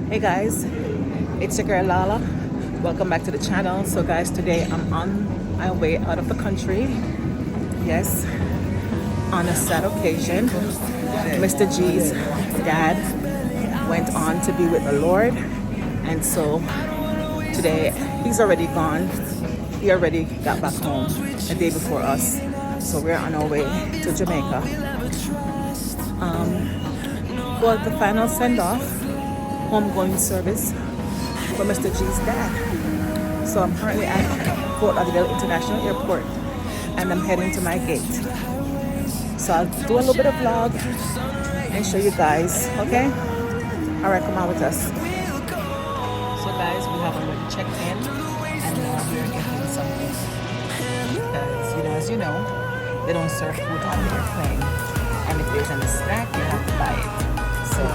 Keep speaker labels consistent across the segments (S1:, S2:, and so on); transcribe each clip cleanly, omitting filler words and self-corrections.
S1: Hey guys, it's your girl Lala. Welcome back to the channel. So guys, today I'm on my way out of the country. Yes, on a sad occasion. Mr. G's dad went on to be with the Lord, and so today he's already gone. He already got back home a day before us. So we're on our way to Jamaica for the final send-off homegoing service for Mr. G's dad. So I'm currently at Fort Lauderdale International Airport and I'm heading to my gate. So I'll do a little bit of vlog and show you guys, okay? Alright, come on with us. So guys, we have already checked in and now we're getting something. Because, as you know, they don't serve food on the airplane. And if there's any snack, you have to buy it. So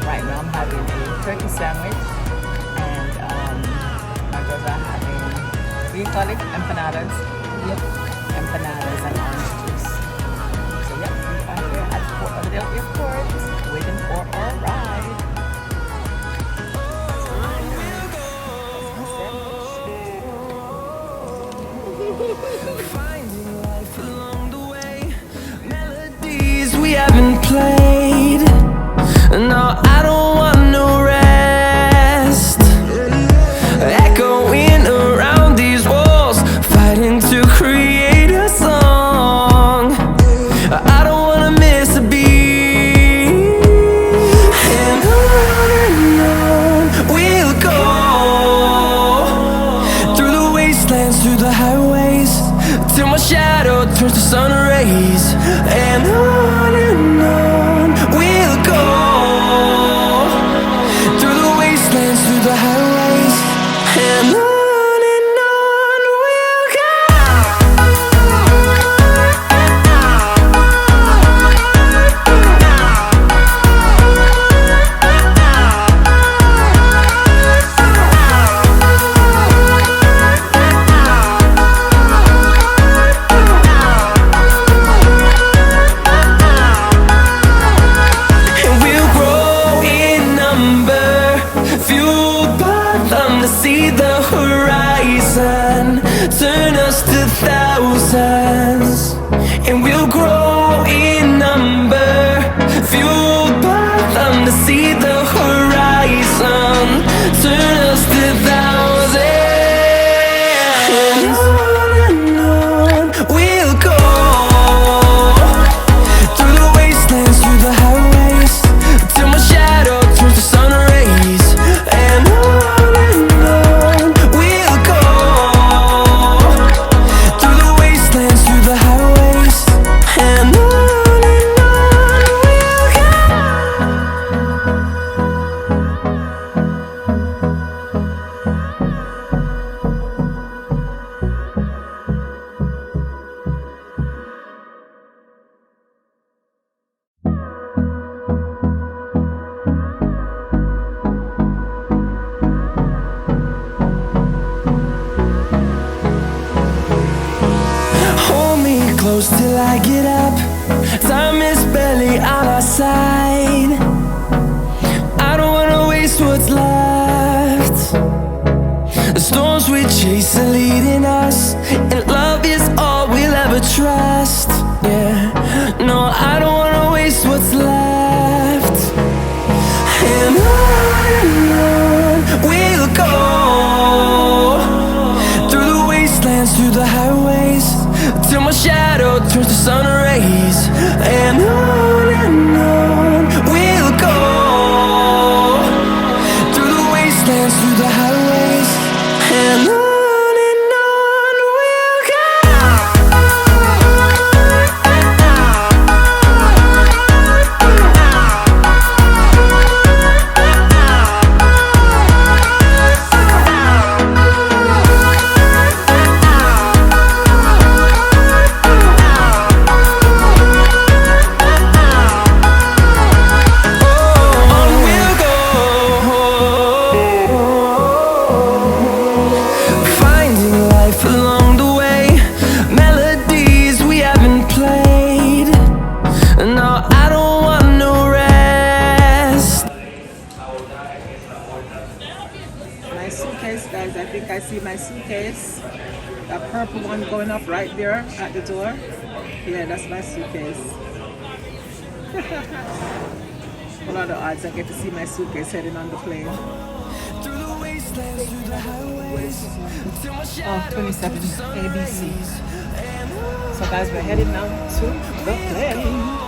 S1: right now I'm having a turkey sandwich and my girls are having, what do you call it? Empanadas? Yep. Empanadas and orange juice. So yep, we are here at Fort Lauderdale Airport waiting for our ride.
S2: Finding life along the way, melodies we haven't played. No, I don't want no rest. Echoing around these walls, fighting to create a song. I don't wanna miss a beat. And on we'll go, through the wastelands, through the highways, till my shadow turns to sun rays. And on we'll go, through the wastelands, through the highways, and on we'll go. And we'll grow in number, fueled by them to see the horizon, turn us to thousands. And we'll grow in number, fueled by them to see the horizon, turn us to thousands. And on we'll go, through the wastelands, through the highways, till my shadow turns to sun rays. And on we'll go, through the wastelands, through the highways, and on we'll go. Hold me close till I get up. Time is barely on our side. I don't wanna waste what's left. The storms we chase are leading us, and love is all we'll ever trust. Yeah, no, I don't wanna waste what's left. And on we'll go, through the wastelands, through the highways, till my shadow turns to sun rays. And on we'll go, through the wastelands, through the highways, and on we'll go.
S1: Guys, I think I see my suitcase. That purple one going up right there at the door. Yeah, that's my suitcase. What are the odds I get to see my suitcase heading on the plane? Oh, 27 ABC. So guys, we're heading now to the plane.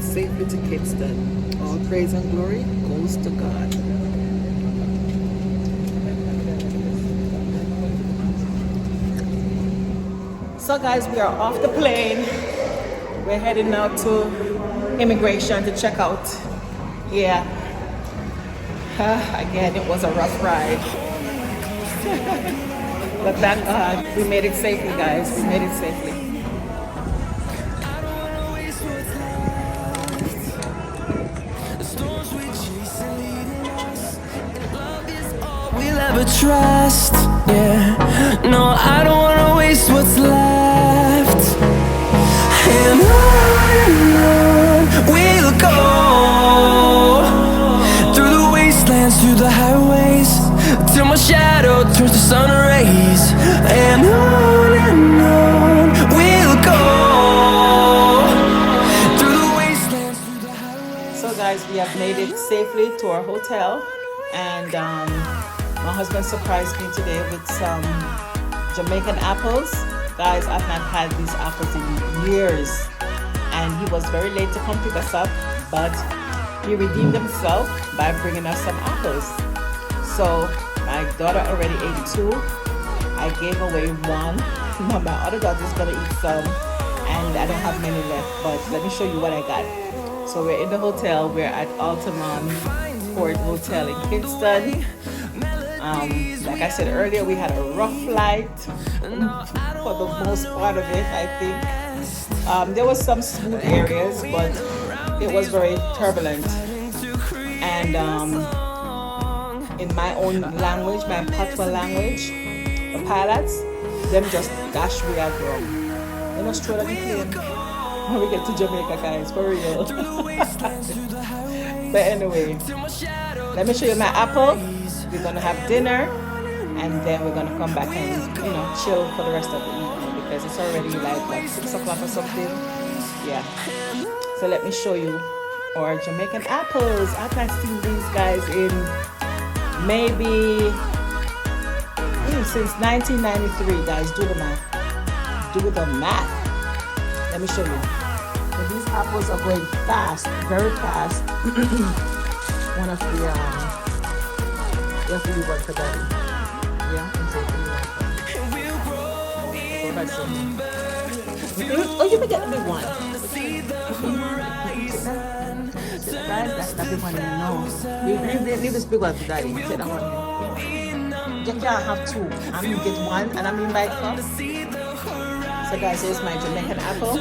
S1: Safely to Kingston. All praise and glory goes to God. So guys, we are off the plane. We're heading now to immigration to check out. Yeah. Again, it was a rough ride. But thank God, we made it safely, guys. We made it safely.
S2: Ever trust, yeah. No, I don't wanna waste what's left. And on we'll go, through the wastelands, through the highways, till my shadow turns to sun rays. And on we'll go, through the wastelands, through the highways.
S1: So guys, we have made it safely to our hotel, and my husband surprised me today with some Jamaican apples. Guys, I've not had these apples in years, and he was very late to come pick us up, but he redeemed himself by bringing us some apples. So my daughter already ate 2. I gave away 1. Now my other daughter's gonna eat some, and I don't have many left, but let me show you what I got. So we're in the hotel. We're at Altamont Port Hotel in Kingston. Like I said earlier, we had a rough flight for the most part of it, I think. There was some smooth areas, but it was very turbulent. And in my own language, my patois language, the pilots, them just dash way out wrong. They must throw them in plane when we get to Jamaica, guys, for real. But anyway, let me show you my apple. We're gonna have dinner, and then we're gonna come back and chill for the rest of the evening, because it's already like 6 o'clock or something. Yeah. So let me show you our Jamaican apples. I've not seen these guys in maybe since 1993. Guys, do the math. Do the math. Let me show you. So these apples are going fast, very fast. One of the you have to leave one for daddy. Yeah, and so oh, you may get the big one. That's the big one, no. Leave this big one for daddy. Take that one. You can't have 2. I'm gonna get 1, and I'm in my cup. So guys, here's my Jamaican apple. I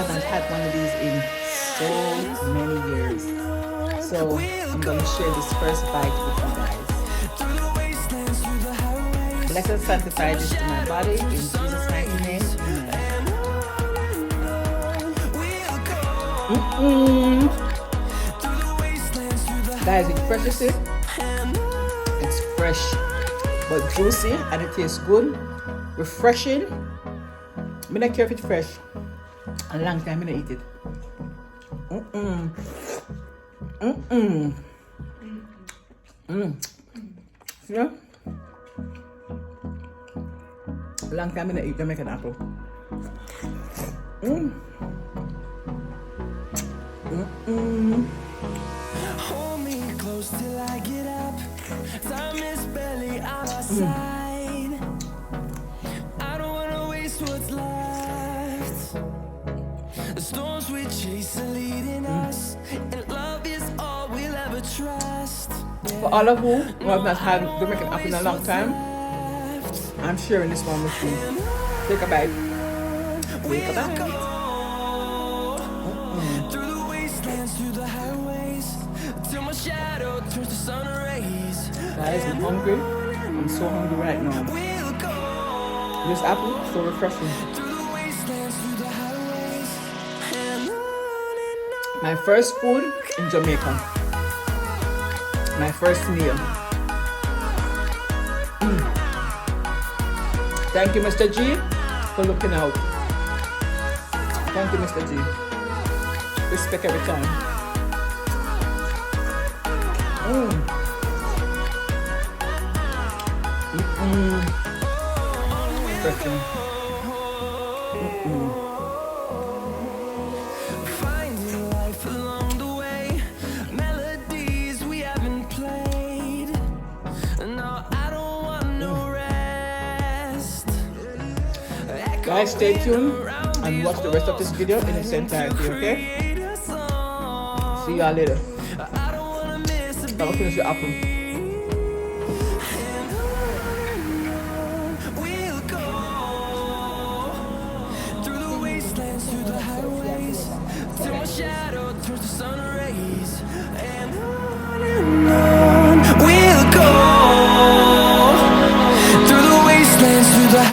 S1: haven't had one of these in so many years. So I'm going to share this first bite with you guys. Bless and sanctify this to my body in Jesus' mighty name. Amen. Guys, it's fresh, you see? It's fresh. but juicy and it tastes good, refreshing. I don't care if it's fresh. A long time I don't eat it. Yeah. A long time I don't eat Jamaican apple.
S2: Hold me close till I get up. Time is barely on our side. I don't wanna waste what's left. The storms we chase are leading us, and love is all we'll ever trust.
S1: For all of you who have not had Jamaican apple in a long time, I'm sharing this one with you. Take a bite. Take a bite.
S2: Through the wastelands, through the highways, till my shadow turns to sun rays.
S1: Guys, I'm hungry. I'm so hungry right now.
S2: We'll go
S1: This apple is so refreshing.
S2: through the wastelands, through the highways, and on.
S1: My first food in Jamaica. My first meal. Thank you, Mr. G, for looking out. Thank you, Mr. G. Respect every time. Refreshing.
S2: Finding life along the way, melodies we haven't played. No, I don't want no rest.
S1: Guys, stay tuned and watch the rest of this video in its entirety, okay? See y'all later.
S2: I don't wanna miss a
S1: Now we'll finish the apple.
S2: We'll go through the wastelands, through the highways, till my shadow turns to sun